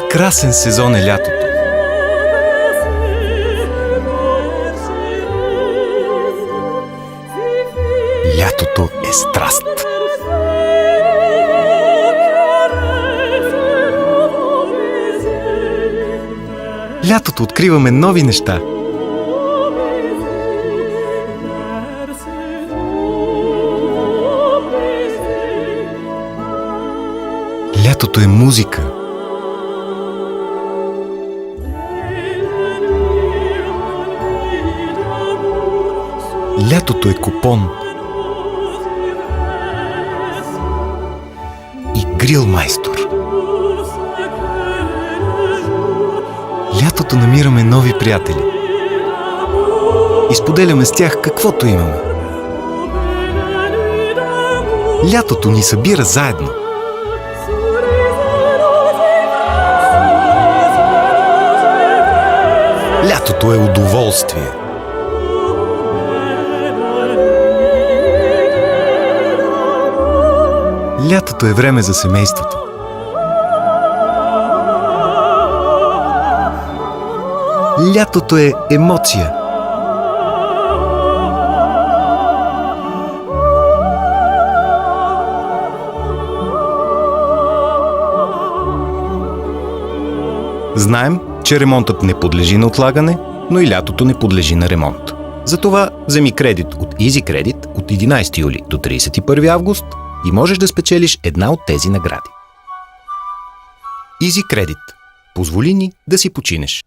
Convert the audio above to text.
Прекрасен сезон е лятото. Лятото е страст. Лятото откриваме нови неща. Лятото е музика. Лятото е купон. И грилмайстор. Лятото намираме нови приятели. И споделяме с тях каквото имаме. Лятото ни събира заедно. Лятото е удоволствие. Лятото е време за семейството. Лятото е емоция. Знаем, че ремонтът не подлежи на отлагане, но и лятото не подлежи на ремонт. Затова вземи кредит от Easy Credit от 11 юли до 31 август и можеш да спечелиш една от тези награди. Easy Credit. Позволи ни да си починеш.